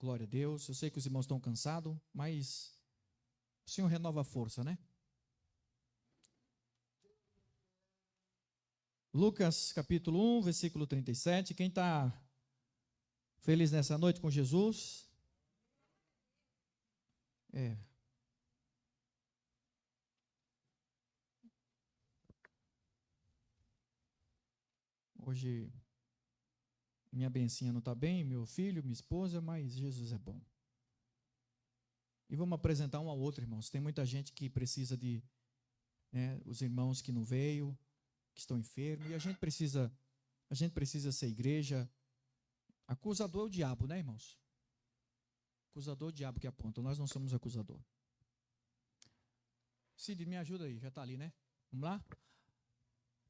Glória a Deus. Eu sei que os irmãos estão cansados, mas o Senhor renova a força, né? Lucas capítulo 1, versículo 37. Quem está feliz nessa noite com Jesus? Hoje minha bencinha não está bem, meu filho, minha esposa, mas Jesus é bom. E vamos apresentar um ao outro, irmãos. Tem muita gente que precisa de, os irmãos que não veio, que estão enfermos, e a gente precisa ser igreja. Acusador é o diabo, né, irmãos? Acusador é o diabo que aponta, nós não somos acusador. Cid, me ajuda aí, já está ali, né? Vamos lá?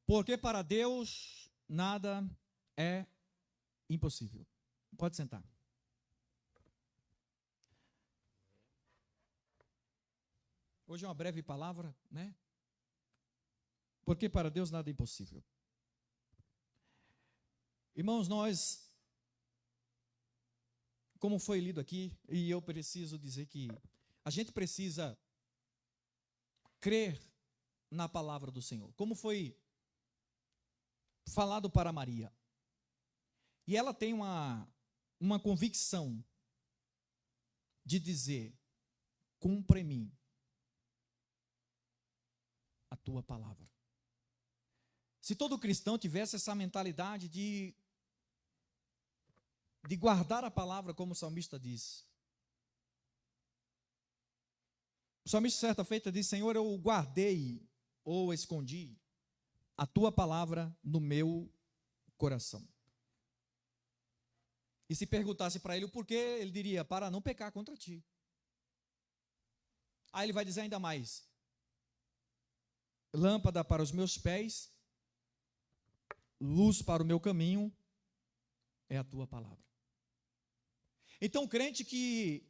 Porque para Deus nada é impossível. Pode sentar. Hoje é uma breve palavra, né? Porque para Deus nada é impossível. Irmãos, nós, como foi lido aqui, e eu preciso dizer que a gente precisa crer na palavra do Senhor. Como foi falado para Maria. E ela tem uma convicção de dizer: cumpra em mim a tua palavra. Se todo cristão tivesse essa mentalidade de guardar a palavra, como o salmista diz. O salmista, certa feita, diz: Senhor, eu guardei ou escondi a tua palavra no meu coração. E se perguntasse para ele o porquê, ele diria: para não pecar contra ti. Aí ele vai dizer ainda mais: lâmpada para os meus pés, luz para o meu caminho, é a tua palavra. Então, o crente que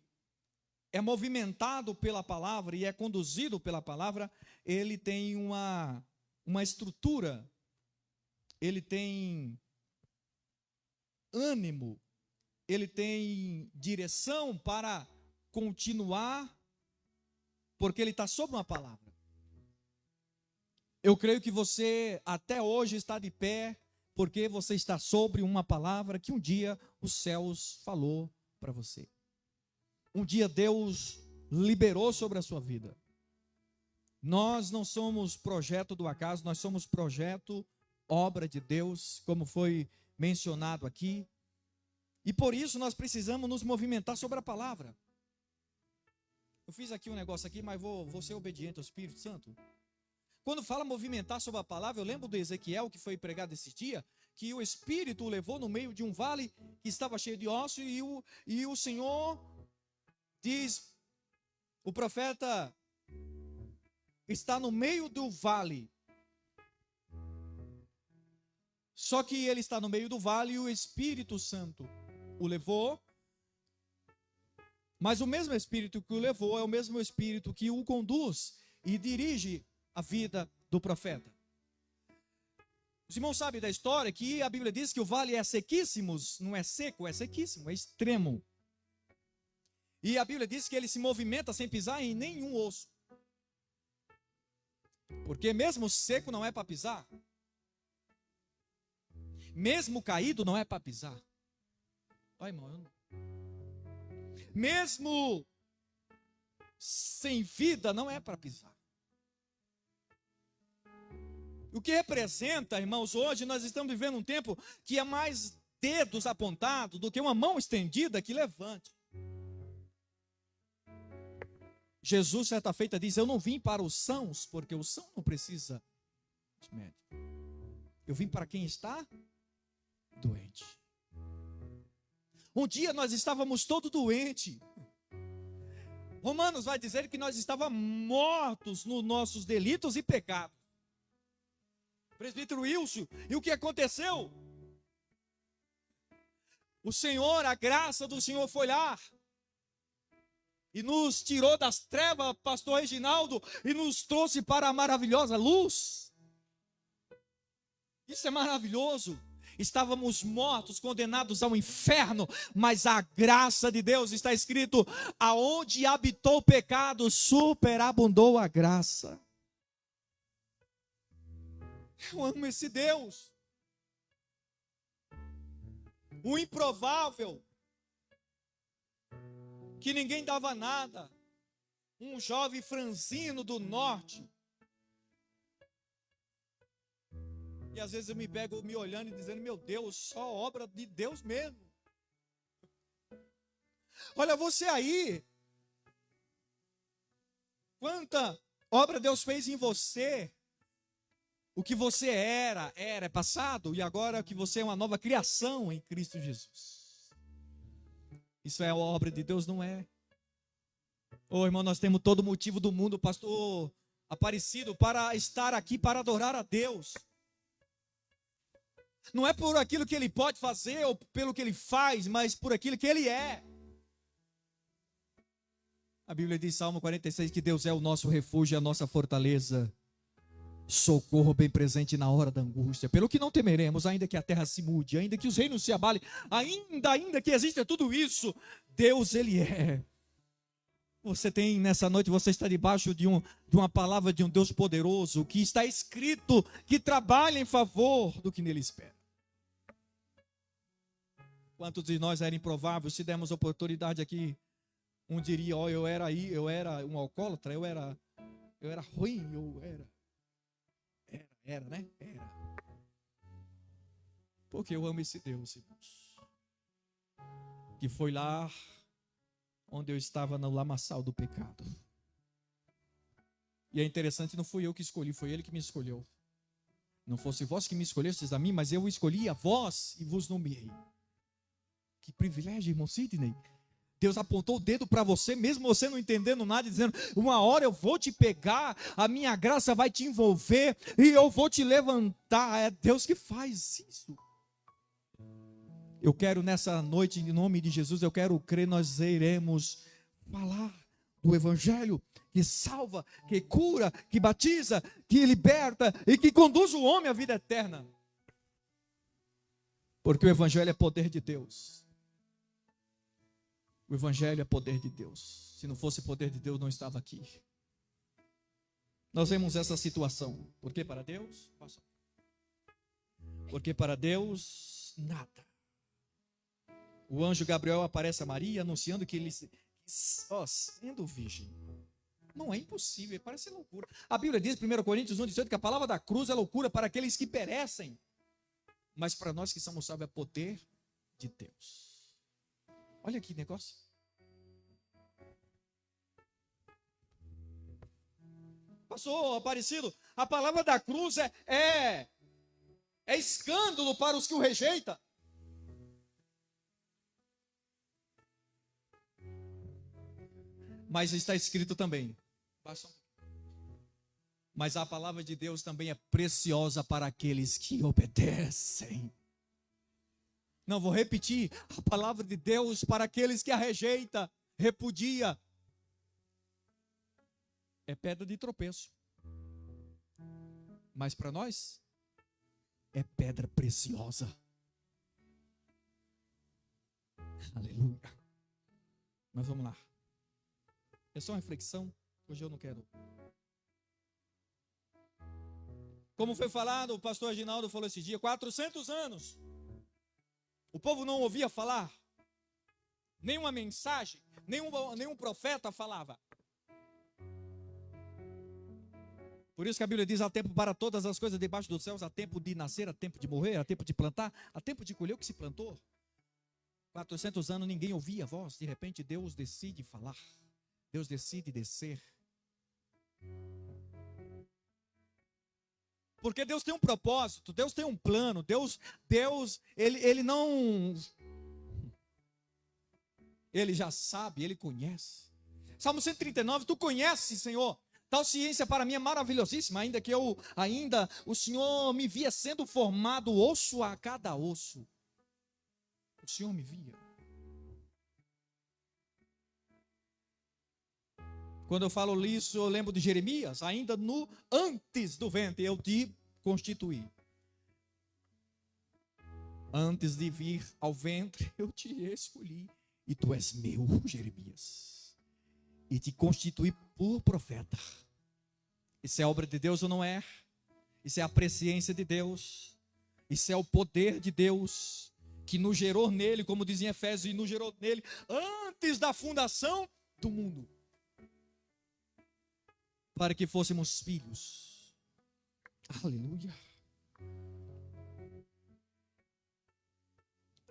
é movimentado pela palavra e é conduzido pela palavra, ele tem uma estrutura, ele tem ânimo, ele tem direção para continuar, porque ele está sob uma palavra. Eu creio que você até hoje está de pé, porque você está sobre uma palavra que um dia os céus falou para você. Um dia Deus liberou sobre a sua vida. Nós não somos projeto do acaso, nós somos projeto, obra de Deus, como foi mencionado aqui. E por isso nós precisamos nos movimentar sobre a palavra. Eu fiz aqui um negócio aqui, mas vou ser obediente ao Espírito Santo. Quando fala movimentar sobre a palavra, eu lembro do Ezequiel, que foi pregado esse dia, que o Espírito o levou no meio de um vale que estava cheio de ossos, e o Senhor diz, o profeta está no meio do vale. Só que ele está no meio do vale e o Espírito Santo o levou. Mas o mesmo Espírito que o levou é o mesmo Espírito que o conduz e dirige a vida do profeta. Os irmãos sabem da história que a Bíblia diz que o vale é sequíssimo, não é seco, é sequíssimo, é extremo. E a Bíblia diz que ele se movimenta sem pisar em nenhum osso. Porque mesmo seco não é para pisar. Mesmo caído não é para pisar. Olha, irmão, mesmo sem vida não é para pisar. O que representa, irmãos, hoje nós estamos vivendo um tempo que é mais dedos apontados do que uma mão estendida que levante. Jesus, certa feita, diz: eu não vim para os sãos, porque o são não precisa de médico. Eu vim para quem está doente. Um dia nós estávamos todos doentes. Romanos vai dizer que nós estávamos mortos nos nossos delitos e pecados. Presbítero Wilson, e o que aconteceu? O Senhor, a graça do Senhor foi lá e nos tirou das trevas, pastor Reginaldo, e nos trouxe para a maravilhosa luz. Isso é maravilhoso. estávamos mortos, condenados ao inferno, mas a graça de Deus, está escrito, aonde habitou o pecado, superabundou a graça. Eu amo esse Deus. O improvável, que ninguém dava nada, um jovem franzino do norte. E às vezes eu me pego me olhando e dizendo, meu Deus, só obra de Deus mesmo. Olha você aí, quanta obra Deus fez em você. O que você é passado, e agora que você é uma nova criação em Cristo Jesus. Isso é a obra de Deus, não é? Ô irmão, nós temos todo motivo do mundo, pastor Aparecido, para estar aqui, para adorar a Deus. Não é por aquilo que Ele pode fazer, ou pelo que Ele faz, mas por aquilo que Ele é. A Bíblia diz, Salmo 46, que Deus é o nosso refúgio, a nossa fortaleza. Socorro bem presente na hora da angústia, pelo que não temeremos, ainda que a terra se mude, ainda que os reinos se abalem, ainda que exista tudo isso, Deus Ele é. Você tem nessa noite, você está debaixo de uma palavra de um Deus poderoso, que está escrito, que trabalha em favor do que nele espera. Quantos de nós era improvável, se demos oportunidade aqui, um diria, ó, eu era um alcoólatra, eu era ruim, Era, né? Era. Porque eu amo esse Deus, irmãos. Que foi lá onde eu estava no lamaçal do pecado. E é interessante, não fui eu que escolhi, foi Ele que me escolheu. Não fosse vós que me escolhestes a mim, mas eu escolhi a vós e vos nomeei. Que privilégio, irmão Sidney. Deus apontou o dedo para você, mesmo você não entendendo nada, dizendo, uma hora eu vou te pegar, a minha graça vai te envolver, e eu vou te levantar. É Deus que faz isso. Eu quero nessa noite, em nome de Jesus, eu quero crer, nós iremos falar do Evangelho, que salva, que cura, que batiza, que liberta, e que conduz o homem à vida eterna. Porque o Evangelho é poder de Deus. O Evangelho é poder de Deus. Se não fosse poder de Deus, não estava aqui. Nós vemos essa situação. Porque para Deus, porque para Deus, nada. O anjo Gabriel aparece a Maria, anunciando que ele, sendo virgem. Não é impossível, parece loucura. A Bíblia diz, 1 Coríntios 1,18, que a palavra da cruz é loucura para aqueles que perecem. Mas para nós que somos salvos é poder de Deus. Olha que negócio. Pastor Aparecido, a palavra da cruz é escândalo para os que o rejeitam. Mas está escrito também. Mas a palavra de Deus também é preciosa para aqueles que obedecem. Não, vou repetir, a palavra de Deus para aqueles que a rejeita, repudia, é pedra de tropeço. Mas para nós, é pedra preciosa. Aleluia. Mas vamos lá. É só uma reflexão, hoje eu não quero. Como foi falado, o pastor Aginaldo falou esse dia, 400 anos. O povo não ouvia falar, nenhuma mensagem, nenhum profeta falava. Por isso que a Bíblia diz, há tempo para todas as coisas debaixo dos céus, há tempo de nascer, há tempo de morrer, há tempo de plantar, há tempo de colher o que se plantou. 400 anos ninguém ouvia a voz, de repente Deus decide falar, Deus decide descer. Porque Deus tem um propósito, Deus tem um plano, Deus, ele não, Ele já sabe, Ele conhece. Salmo 139, tu conheces, Senhor, tal ciência para mim é maravilhosíssima, ainda que o Senhor me via sendo formado osso a cada osso. O Senhor me via. Quando eu falo isso, eu lembro de Jeremias, ainda antes do ventre eu te constituí. Antes de vir ao ventre, eu te escolhi. E tu és meu, Jeremias. E te constituí por profeta. Isso é obra de Deus ou não é? Isso é a presciência de Deus. Isso é o poder de Deus, que nos gerou nele, como diz em Efésios, e nos gerou nele antes da fundação do mundo, para que fôssemos filhos. Aleluia.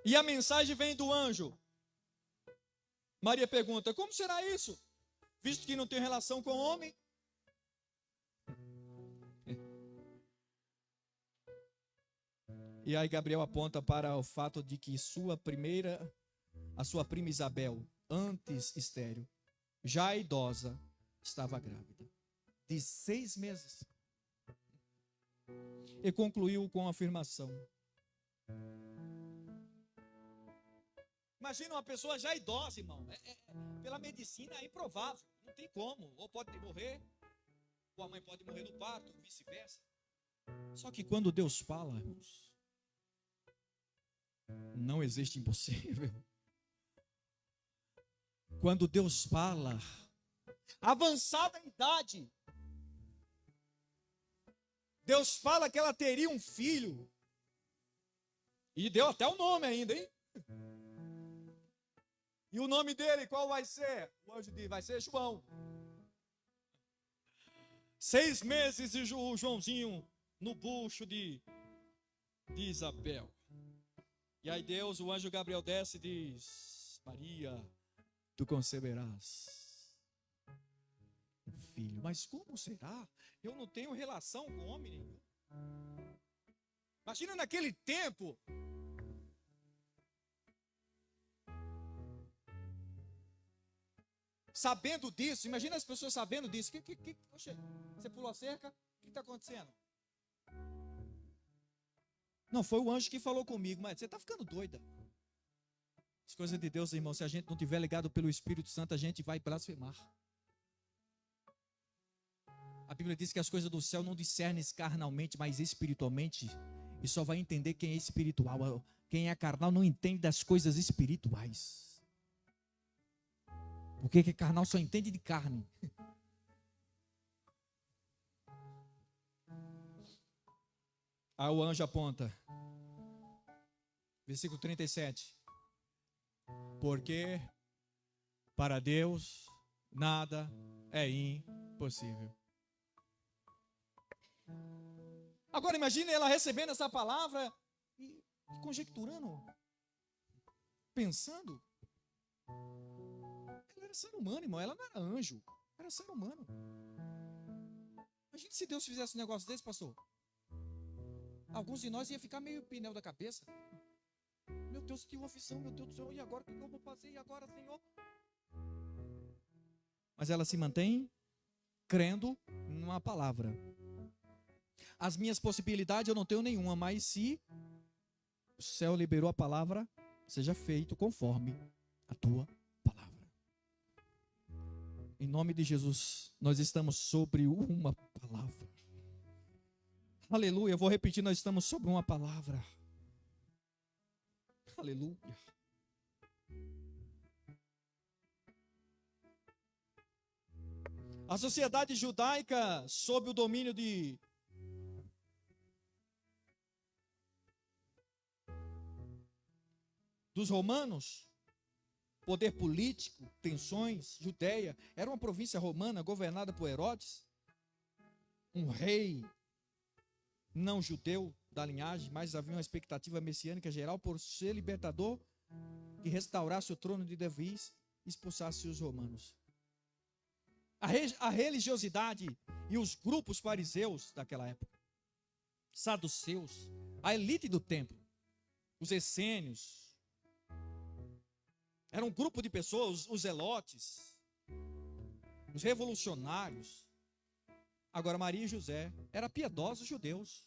E a mensagem vem do anjo. Maria pergunta: como será isso? Visto que não tem relação com o homem. E aí Gabriel aponta para o fato de que a sua prima Isabel, antes estéril, já idosa, estava grávida de 6 meses. E concluiu com a afirmação. Imagina uma pessoa já idosa, irmão. Pela medicina é improvável. Não tem como. Ou pode morrer, ou a mãe pode morrer no parto, ou vice-versa. Só que quando Deus fala, irmãos, não existe impossível. Quando Deus fala, avançada idade, Deus fala que ela teria um filho. E deu até o nome ainda, hein? E o nome dele, qual vai ser? O anjo diz, vai ser João. 6 meses e o Joãozinho no bucho de Isabel. E aí Deus, o anjo Gabriel desce e diz: Maria, tu conceberás um filho. Mas como será? Eu não tenho relação com homem nenhum. Imagina naquele tempo. Sabendo disso, imagina as pessoas sabendo disso. Poxa, você pulou a cerca? O que está acontecendo? Não, foi o anjo que falou comigo, mas você está ficando doida. As coisas de Deus, irmão, se a gente não tiver ligado pelo Espírito Santo, a gente vai blasfemar. A Bíblia diz que as coisas do céu não discernem carnalmente, mas espiritualmente. E só vai entender quem é espiritual. Quem é carnal não entende das coisas espirituais. Porque que carnal só entende de carne. Aí o anjo aponta. Versículo 37. Porque para Deus nada é impossível. Agora imagine ela recebendo essa palavra e conjecturando, pensando. Ela era ser humano, irmão. Ela não era anjo. Era ser humano. Imagine se Deus fizesse um negócio desse, pastor. Alguns de nós ia ficar meio pneu da cabeça. Meu Deus, eu tive uma visão, meu Deus do céu. E agora o que eu vou fazer? E agora, Senhor? Mas ela se mantém crendo numa palavra. As minhas possibilidades eu não tenho nenhuma, mas se o céu liberou a palavra, seja feito conforme a tua palavra. Em nome de Jesus, nós estamos sobre uma palavra. Aleluia, eu vou repetir, nós estamos sobre uma palavra. Aleluia. A sociedade judaica, sob o domínio dos romanos, poder político, tensões, Judeia, era uma província romana governada por Herodes, um rei não judeu da linhagem, mas havia uma expectativa messiânica geral por ser libertador que restaurasse o trono de Davi e expulsasse os romanos. A religiosidade e os grupos fariseus daquela época, saduceus, a elite do templo, os essênios, era um grupo de pessoas, os zelotes, os revolucionários. Agora Maria e José eram piedosos judeus,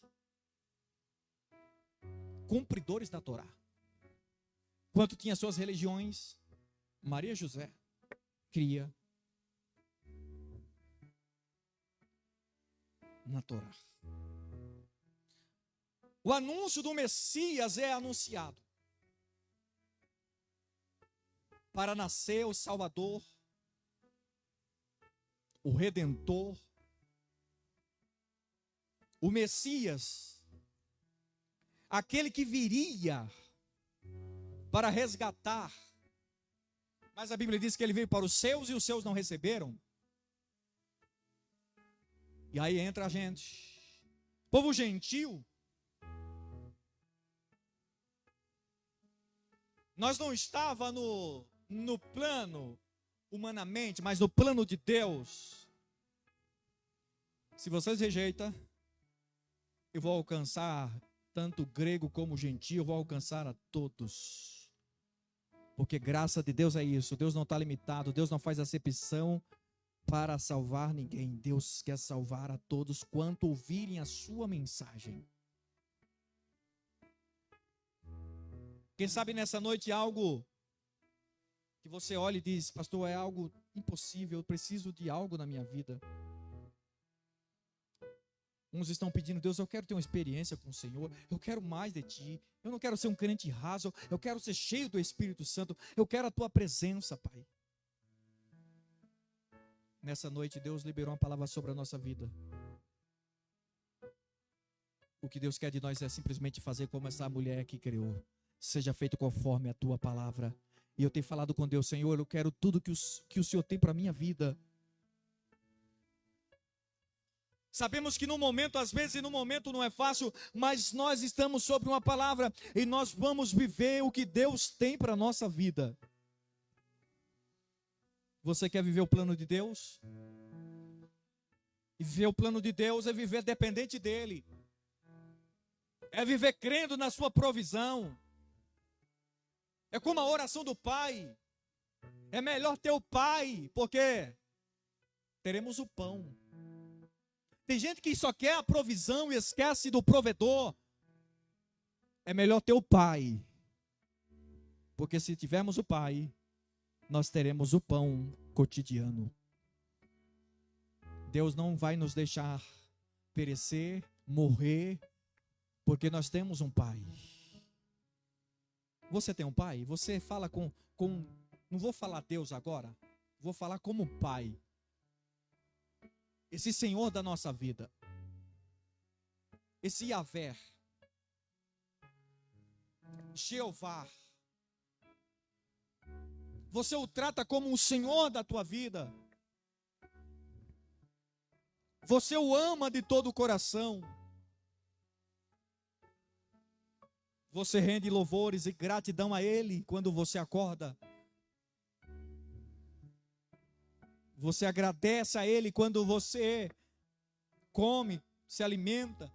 cumpridores da Torá. Quanto tinha suas religiões, Maria e José cria na Torá. O anúncio do Messias é anunciado. Para nascer o Salvador, o Redentor, o Messias, aquele que viria para resgatar. Mas a Bíblia diz que ele veio para os seus e os seus não receberam. E aí entra a gente, povo gentil. Nós não estava no plano humanamente, mas no plano de Deus. Se vocês rejeitam, eu vou alcançar tanto grego como gentil, eu vou alcançar a todos. Porque graça de Deus é isso. Deus não está limitado, Deus não faz acepção para salvar ninguém. Deus quer salvar a todos quanto ouvirem a sua mensagem. Quem sabe nessa noite algo que você olha e diz: pastor, é algo impossível, eu preciso de algo na minha vida. Uns estão pedindo: Deus, eu quero ter uma experiência com o Senhor, eu quero mais de Ti, eu não quero ser um crente raso, eu quero ser cheio do Espírito Santo, eu quero a Tua presença, Pai. Nessa noite Deus liberou uma palavra sobre a nossa vida. O que Deus quer de nós é simplesmente fazer como essa mulher que criou. Seja feito conforme a Tua palavra. E eu tenho falado com Deus: Senhor, eu quero tudo que o Senhor tem para a minha vida. Sabemos que no momento, às vezes no momento não é fácil, mas nós estamos sobre uma palavra e nós vamos viver o que Deus tem para a nossa vida. Você quer viver o plano de Deus? E viver o plano de Deus é viver dependente dEle. É viver crendo na sua provisão. É como a oração do Pai. É melhor ter o Pai, porque teremos o pão. Tem gente que só quer a provisão e esquece do provedor. É melhor ter o Pai. Porque se tivermos o Pai, nós teremos o pão cotidiano. Deus não vai nos deixar perecer, morrer, porque nós temos um Pai. Você tem um Pai? Você fala com não vou falar Deus agora, vou falar como Pai. Esse Senhor da nossa vida, esse Yahvé, Jeová, você o trata como o Senhor da tua vida, você o ama de todo o coração, você rende louvores e gratidão a Ele quando você acorda. Você agradece a Ele quando você come, se alimenta.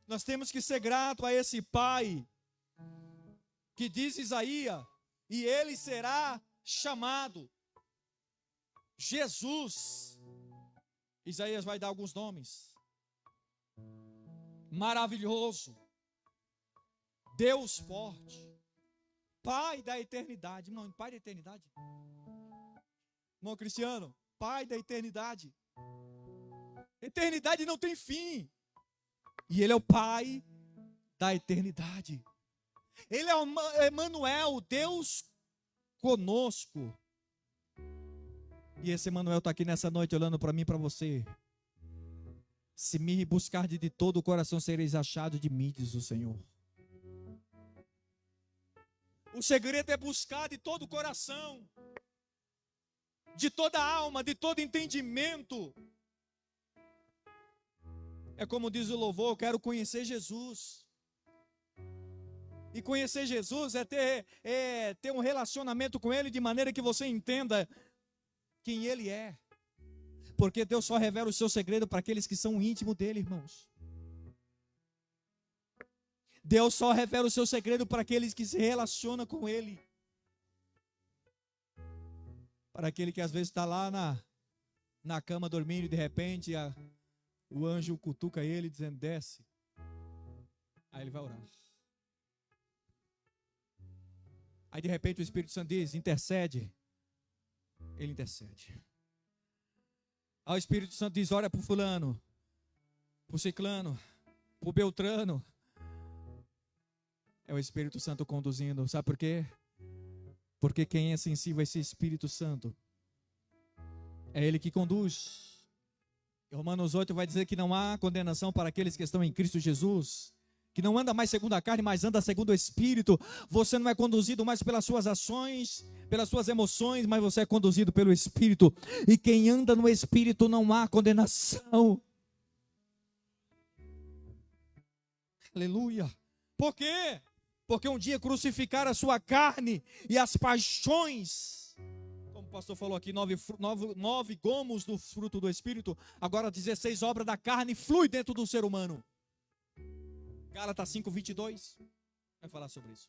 Nós temos que ser grato a esse Pai, que diz Isaías, e Ele será chamado Jesus. Isaías vai dar alguns nomes. Maravilhoso, Deus forte, Pai da eternidade. Não, Pai da eternidade. Irmão Cristiano, Pai da eternidade. Eternidade não tem fim. E Ele é o Pai da eternidade. Ele é o Emanuel, Deus conosco. E esse Emanuel está aqui nessa noite olhando para mim e para você. Se me buscar de todo o coração, sereis achados de mim, diz o Senhor. O segredo é buscar de todo o coração, de toda a alma, de todo entendimento. É como diz o louvor: eu quero conhecer Jesus. E conhecer Jesus é ter um relacionamento com Ele de maneira que você entenda quem Ele é. Porque Deus só revela o seu segredo para aqueles que são íntimos dEle, irmãos. Deus só revela o seu segredo para aqueles que se relacionam com Ele. Para aquele que às vezes está lá na cama dormindo e de repente o anjo cutuca ele dizendo: desce. Aí ele vai orar. Aí de repente o Espírito Santo diz: intercede. Ele intercede. Aí o Espírito Santo diz: olha para o fulano. por ciclano, por Beltrano. É o Espírito Santo conduzindo. Sabe por quê? Porque quem é sensível a esse Espírito Santo, é Ele que conduz. Romanos 8 vai dizer que não há condenação para aqueles que estão em Cristo Jesus, que não anda mais segundo a carne, mas anda segundo o Espírito. Você não é conduzido mais pelas suas ações, pelas suas emoções, mas você é conduzido pelo Espírito. E quem anda no Espírito não há condenação. Aleluia. Por quê? Porque um dia crucificaram a sua carne e as paixões. Como o pastor falou aqui, 9 gomos do fruto do Espírito. Agora 16 obras da carne flui dentro do ser humano. Gálatas 5:22 vai falar sobre isso.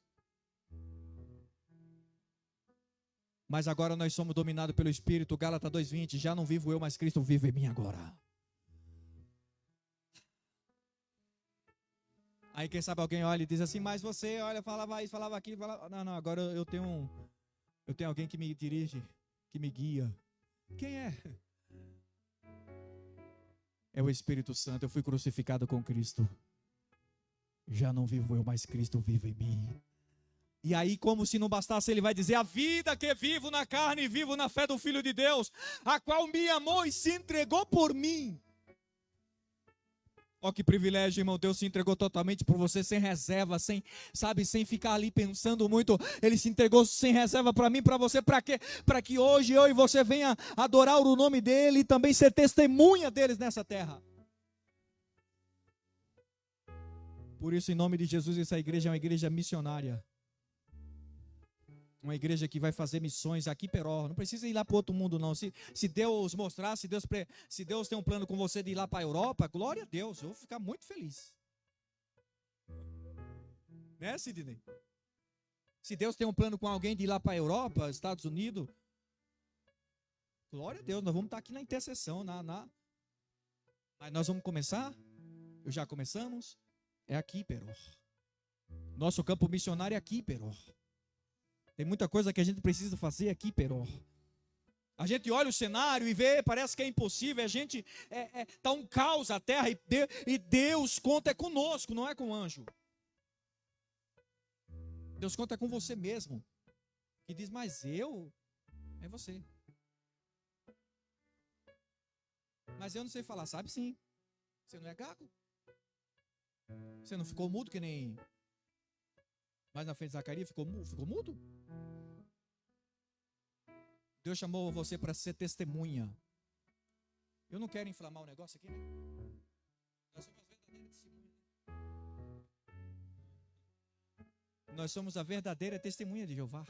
Mas agora nós somos dominados pelo Espírito. Gálatas 2:20, já não vivo eu, mas Cristo vive em mim agora. Aí quem sabe alguém olha e diz assim, mas você, olha, falava isso, falava aquilo, falava... Não, agora eu tenho alguém que me dirige, que me guia. Quem é? É o Espírito Santo. Eu fui crucificado com Cristo. Já não vivo eu, mas Cristo vive em mim. E aí, como se não bastasse, ele vai dizer, a vida que vivo na carne, vivo na fé do Filho de Deus, a qual me amou e se entregou por mim. Ó, que privilégio, irmão. Deus se entregou totalmente por você, sem reserva, sem ficar ali pensando muito. Ele se entregou sem reserva para mim, para você. Para quê? Para que hoje eu e você venha adorar o nome dele e também ser testemunha deles nessa terra. Por isso, em nome de Jesus, essa igreja é uma igreja missionária. Uma igreja que vai fazer missões aqui, Peró. Não precisa ir lá para outro mundo, não. Se Deus mostrar, se Deus tem um plano com você de ir lá para a Europa, glória a Deus, eu vou ficar muito feliz. Né, Sidney? Se Deus tem um plano com alguém de ir lá para a Europa, Estados Unidos, glória a Deus, nós vamos estar aqui na intercessão. Mas nós vamos começar, já começamos, é aqui, Peró. Nosso campo missionário é aqui, Peró. Tem muita coisa que a gente precisa fazer aqui, Peró. A gente olha o cenário e vê, parece que é impossível. A gente tá um caos a terra e Deus conta conosco, não é com o anjo. Deus conta com você mesmo. E diz, mas é você. Mas eu não sei falar, sabe sim. Você não é gago. Você não ficou mudo que nem... Mas na frente de Zacarias ficou mudo? Deus chamou você para ser testemunha. Eu não quero inflamar o negócio aqui, né? Nós somos a verdadeira testemunha de Jeová.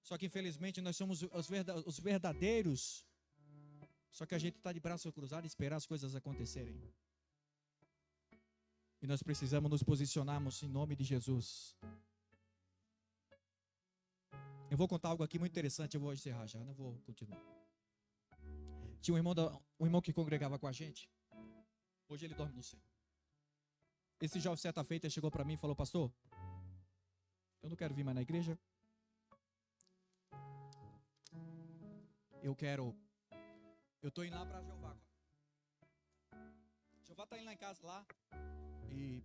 Só que infelizmente nós somos os verdadeiros. Só que a gente está de braço cruzado e esperar as coisas acontecerem. E nós precisamos nos posicionarmos em nome de Jesus. Eu vou contar algo aqui muito interessante, eu vou encerrar já, não vou continuar. Tinha um irmão que congregava com a gente. Hoje ele dorme no céu. Esse jovem, certa feita, chegou para mim e falou, pastor, eu não quero vir mais na igreja. Eu estou indo lá para Jeová. Jeová está indo lá em casa lá. E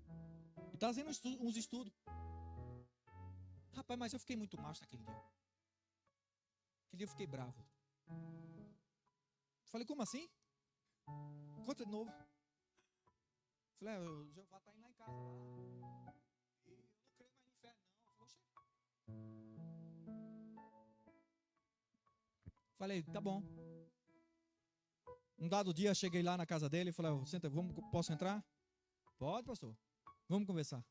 está fazendo uns estudos. Rapaz, mas eu fiquei muito macho naquele dia. Aquele dia eu fiquei bravo. Falei, como assim? Conta de novo. Falei, o Jeová está indo lá em casa lá. E eu não creio mais no inferno, não. Falei, tá bom. Um dado dia, cheguei lá na casa dele e falei, senta, posso entrar? Pode, pastor. Vamos conversar.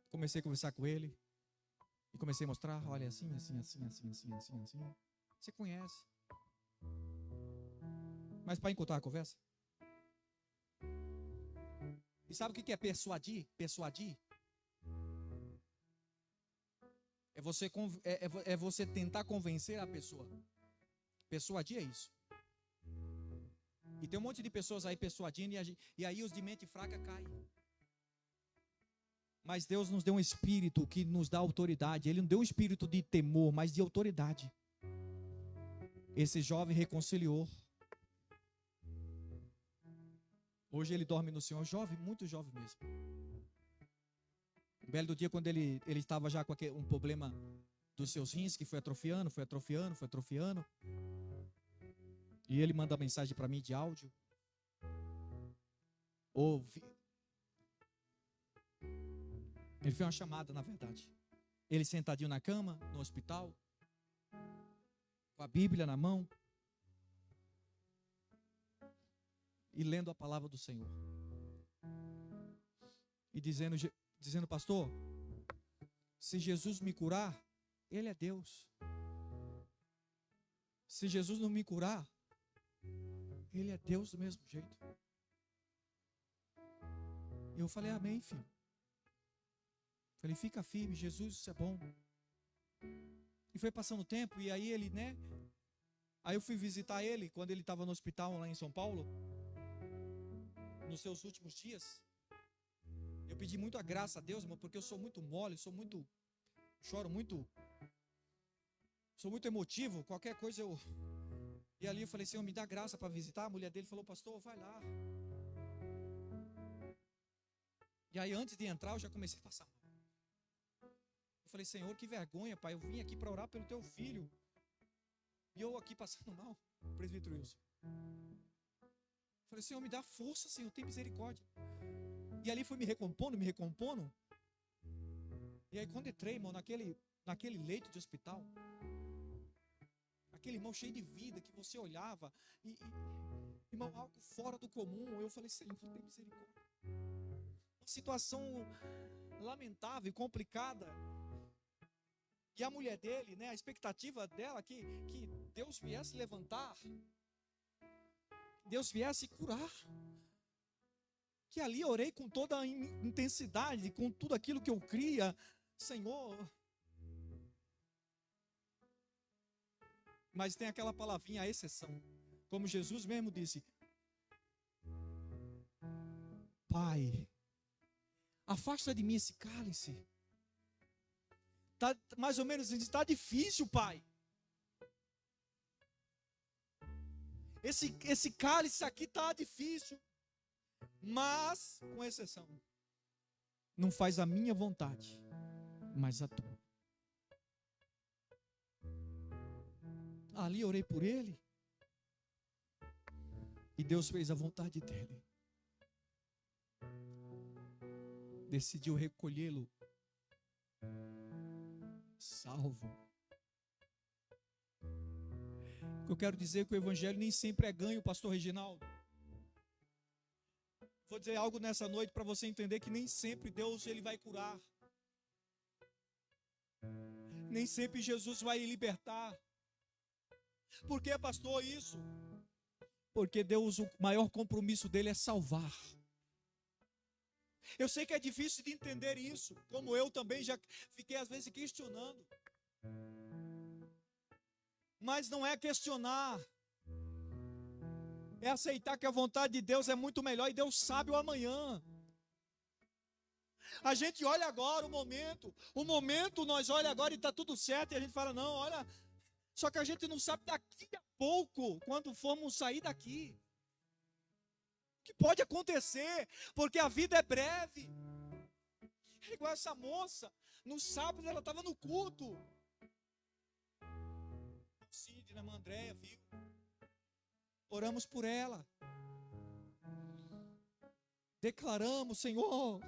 Comecei a conversar com ele. E comecei a mostrar, olha, assim. Você conhece. Mas para encurtar a conversa. E sabe o que é persuadir? Persuadir é você tentar convencer a pessoa. Persuadir é isso. E tem um monte de pessoas aí persuadindo e aí os de mente fraca caem. Mas Deus nos deu um espírito que nos dá autoridade. Ele não deu um espírito de temor, mas de autoridade. Esse jovem reconciliou. Hoje ele dorme no Senhor, jovem, muito jovem mesmo. Um belo dia, quando ele estava já com um problema dos seus rins, que foi atrofiando. E ele manda mensagem para mim de áudio. Ele fez uma chamada, na verdade. Ele sentadinho na cama, no hospital, com a Bíblia na mão, e lendo a palavra do Senhor. E dizendo, pastor, se Jesus me curar, Ele é Deus. Se Jesus não me curar, Ele é Deus do mesmo jeito. Eu falei, amém, filho. Falei, fica firme, Jesus, isso é bom. E foi passando o tempo, e aí ele, Aí eu fui visitar ele, quando ele estava no hospital lá em São Paulo, nos seus últimos dias. Eu pedi muito a graça a Deus, irmão, porque eu sou muito mole, choro muito, sou muito emotivo, qualquer coisa eu... E ali eu falei, Senhor, me dá graça para visitar. A mulher dele falou, pastor, vai lá. E aí antes de entrar eu já comecei a passar mal. Eu falei, Senhor, que vergonha, pai, eu vim aqui para orar pelo teu filho. E eu aqui passando mal, presbítero Wilson. Eu falei, Senhor, me dá força, Senhor, tem misericórdia. E ali fui me recompondo. E aí quando entrei, irmão, naquele leito de hospital, aquele irmão cheio de vida, que você olhava, irmão, algo fora do comum. Eu falei, Senhor, tem misericórdia. Uma situação lamentável e complicada. E a mulher dele, a expectativa dela que Deus viesse levantar, Deus viesse curar. Que ali orei com toda a intensidade, com tudo aquilo que eu cria, Senhor. Mas tem aquela palavrinha, a exceção. Como Jesus mesmo disse, Pai, afasta de mim esse cálice. Tá, mais ou menos, está difícil, Pai. Esse cálice aqui está difícil. Mas, com exceção, não faz a minha vontade, mas a tua. Ali orei por ele. E Deus fez a vontade dele. Decidiu recolhê-lo salvo. Eu quero dizer que o evangelho nem sempre é ganho, pastor Reginaldo. Vou dizer algo nessa noite para você entender que nem sempre Deus ele vai curar. Nem sempre Jesus vai libertar. Por que, pastor, isso? Porque Deus, o maior compromisso dele é salvar. Eu sei que é difícil de entender isso, como eu também já fiquei às vezes questionando. Mas não é questionar, é aceitar que a vontade de Deus é muito melhor e Deus sabe o amanhã. A gente olha agora o momento nós olha agora e está tudo certo, e a gente fala, não, olha, só que a gente não sabe daqui a pouco, quando formos sair daqui, o que pode acontecer, porque a vida é breve. É igual essa moça, no sábado ela estava no culto. Sidney, a irmã Andréia, viu? Oramos por ela. Declaramos, Senhor.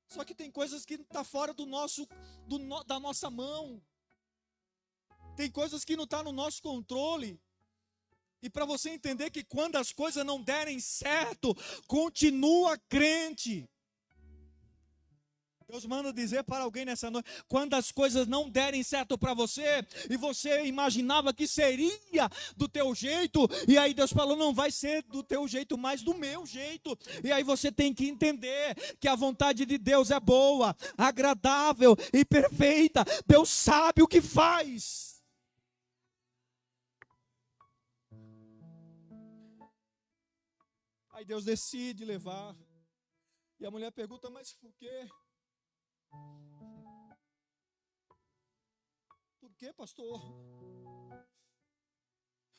Só que tem coisas que estão fora da nossa mão. Tem coisas que não estão no nosso controle. E para você entender que quando as coisas não derem certo, continua crente. Deus manda dizer para alguém nessa noite, quando as coisas não derem certo para você, e você imaginava que seria do teu jeito, e aí Deus falou, não vai ser do teu jeito, mas do meu jeito. E aí você tem que entender que a vontade de Deus é boa, agradável e perfeita. Deus sabe o que faz. Aí Deus decide levar. E a mulher pergunta, mas por quê? Por quê, pastor?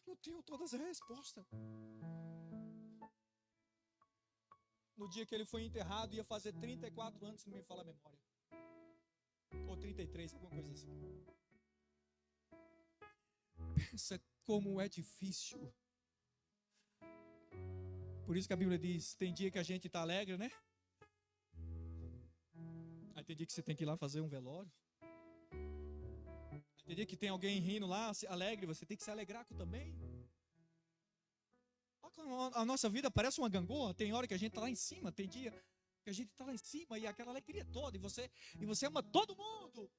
Eu tenho todas as respostas. no dia que ele foi enterrado, ia fazer 34 anos, se não me fala a memória. Ou 33, alguma coisa assim. Pensa como é difícil. Por isso que a Bíblia diz, tem dia que a gente está alegre, né? Aí tem dia que você tem que ir lá fazer um velório. Aí tem dia que tem alguém rindo lá, alegre, você tem que se alegrar com também. A nossa vida parece uma gangorra. Tem hora que a gente está lá em cima, tem dia que a gente está lá em cima e aquela alegria toda, e você ama todo mundo.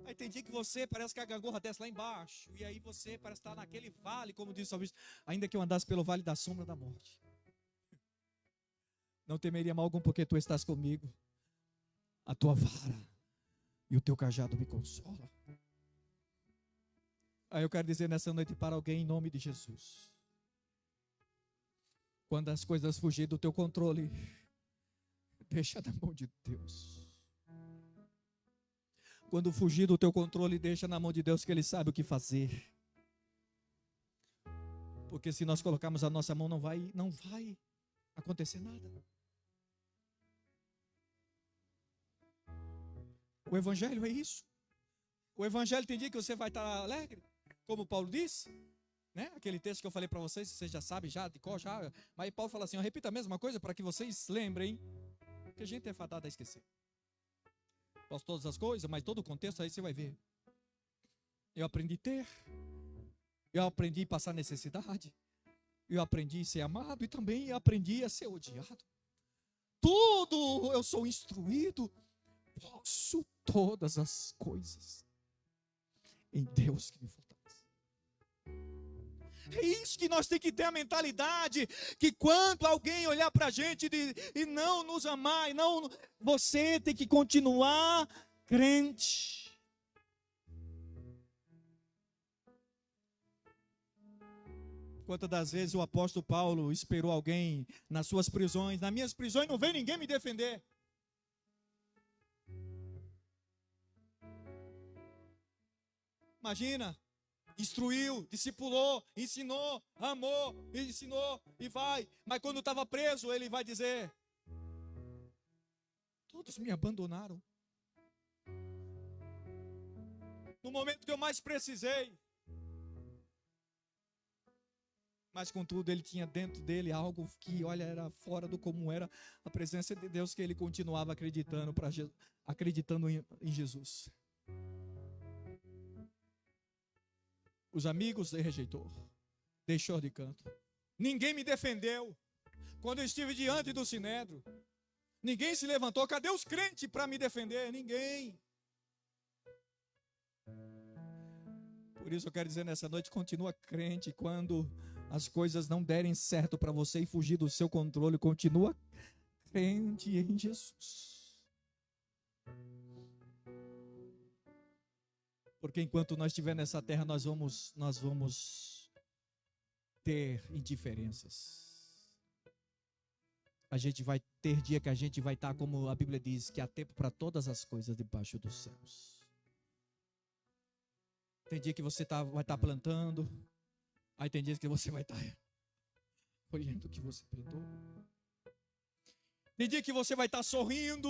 Aí tem dia que você parece que a gangorra desce lá embaixo, e aí você parece estar naquele vale, como diz o salmista, ainda que eu andasse pelo vale da sombra da morte, não temeria mal algum, porque tu estás comigo, a tua vara e o teu cajado me consola. Aí eu quero dizer nessa noite para alguém, em nome de Jesus, quando as coisas fugirem do teu controle, deixa na mão de Deus. Quando fugir do teu controle, deixa na mão de Deus, que Ele sabe o que fazer. Porque se nós colocarmos a nossa mão, não vai acontecer nada. O Evangelho é isso. O Evangelho tem dia que você vai estar alegre, como Paulo disse, né? Aquele texto que eu falei para vocês, vocês já sabem, já de cor, já. Mas Paulo fala assim, eu repito a mesma coisa para que vocês lembrem, que a gente é fadado a esquecer. Posso todas as coisas, mas todo o contexto aí você vai ver. Eu aprendi a ter, eu aprendi a passar necessidade, eu aprendi a ser amado e também aprendi a ser odiado. Tudo eu sou instruído, posso todas as coisas em Deus que me fortalece. É isso que nós temos que ter a mentalidade, que quando alguém olhar para a gente e não nos amar, e não, você tem que continuar crente. Quantas das vezes o apóstolo Paulo esperou alguém nas suas prisões, nas minhas prisões não veio ninguém me defender. Imagina. Instruiu, discipulou, ensinou, amou, ensinou e vai. Mas quando estava preso, ele vai dizer: todos me abandonaram. No momento que eu mais precisei. Mas contudo, ele tinha dentro dele algo que, olha, era fora do comum, era a presença de Deus, que ele continuava acreditando, acreditando em Jesus. Os amigos ele rejeitou, deixou de canto. Ninguém me defendeu. Quando eu estive diante do sinédrio, ninguém se levantou. Cadê os crentes para me defender? Ninguém. Por isso eu quero dizer nessa noite, continua crente. Quando as coisas não derem certo para você e fugir do seu controle, continua crente em Jesus. Porque enquanto nós estivermos nessa terra, nós vamos ter indiferenças. A gente vai ter dia que a gente vai estar, como a Bíblia diz, que há tempo para todas as coisas debaixo dos céus. Tem dia que você vai estar plantando, aí tem dias que você vai estar colhendo o que você plantou. Tem dia que você vai estar sorrindo,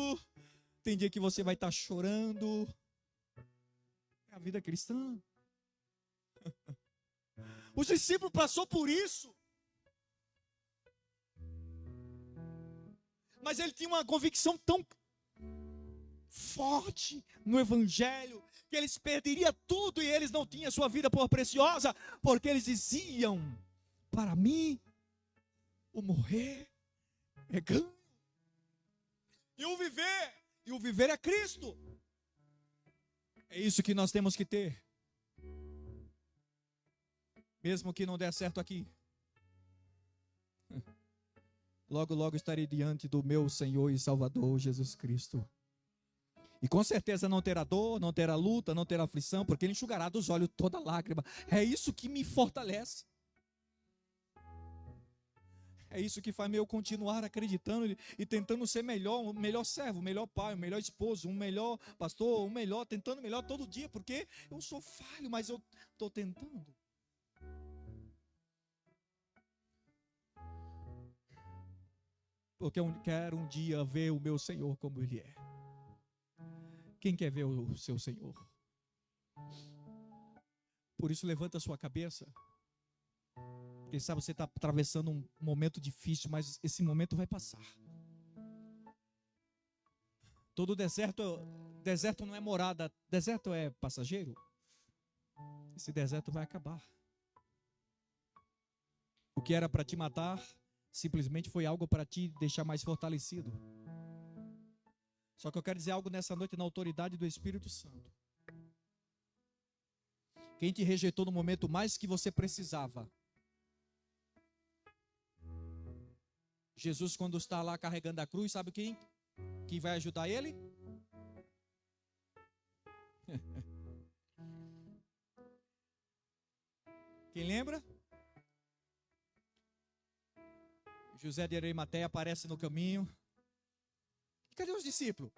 tem dia que você vai estar chorando. É a vida cristã. Os discípulos passaram por isso. Mas ele tinha uma convicção tão forte no Evangelho, que eles perderiam tudo e eles não tinham sua vida por preciosa, porque eles diziam: para mim, o morrer é ganho. E o viver é Cristo. É isso que nós temos que ter. Mesmo que não der certo aqui, logo, logo estarei diante do meu Senhor e Salvador Jesus Cristo. E com certeza não terá dor, não terá luta, não terá aflição, porque Ele enxugará dos olhos toda lágrima. É isso que me fortalece. É isso que faz eu continuar acreditando e tentando ser melhor, um melhor servo, um melhor pai, um melhor esposo, um melhor pastor, tentando melhor todo dia, porque eu sou falho, mas eu estou tentando. porque eu quero um dia ver o meu Senhor como Ele é. Quem quer ver o seu Senhor? Por isso, levanta a sua cabeça. Quem sabe você está atravessando um momento difícil, mas esse momento vai passar. Todo deserto não é morada, deserto é passageiro. Esse deserto vai acabar. O que era para te matar, simplesmente foi algo para te deixar mais fortalecido. Só que eu quero dizer algo nessa noite na autoridade do Espírito Santo. Quem te rejeitou no momento mais que você precisava, Jesus, quando está lá carregando a cruz, sabe quem vai ajudar ele? Quem lembra? José de Arimateia aparece no caminho. Cadê os discípulos?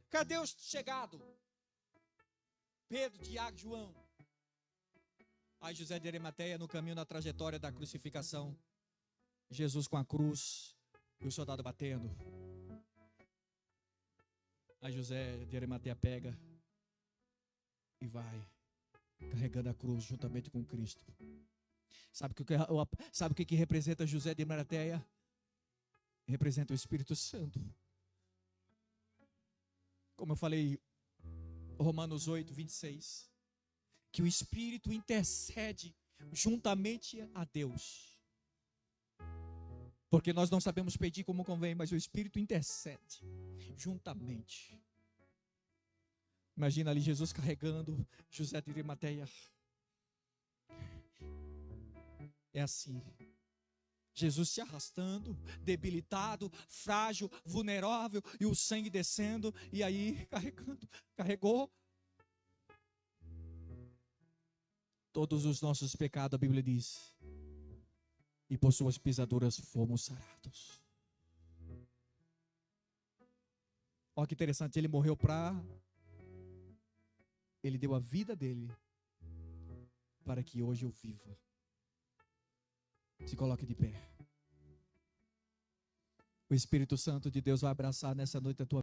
Cadê os chegados? Pedro, Tiago, João. Aí José de Arimateia no caminho, na trajetória da crucificação. Jesus com a cruz e o soldado batendo. Aí José de Arimateia pega e vai carregando a cruz juntamente com Cristo. Sabe o que representa José de Arimateia? Representa o Espírito Santo. Como eu falei, Romanos 8, 26. Que o Espírito intercede juntamente a Deus. Porque nós não sabemos pedir como convém, mas o Espírito intercede juntamente. Imagina ali Jesus carregando José de Arimateia. É assim. Jesus se arrastando, debilitado, frágil, vulnerável, e o sangue descendo, e aí carregou todos os nossos pecados, a Bíblia diz. E por suas pisaduras fomos sarados. Olha que interessante, ele morreu ele deu a vida dele para que hoje eu viva. Se coloque de pé. O Espírito Santo de Deus vai abraçar nessa noite a tua vida.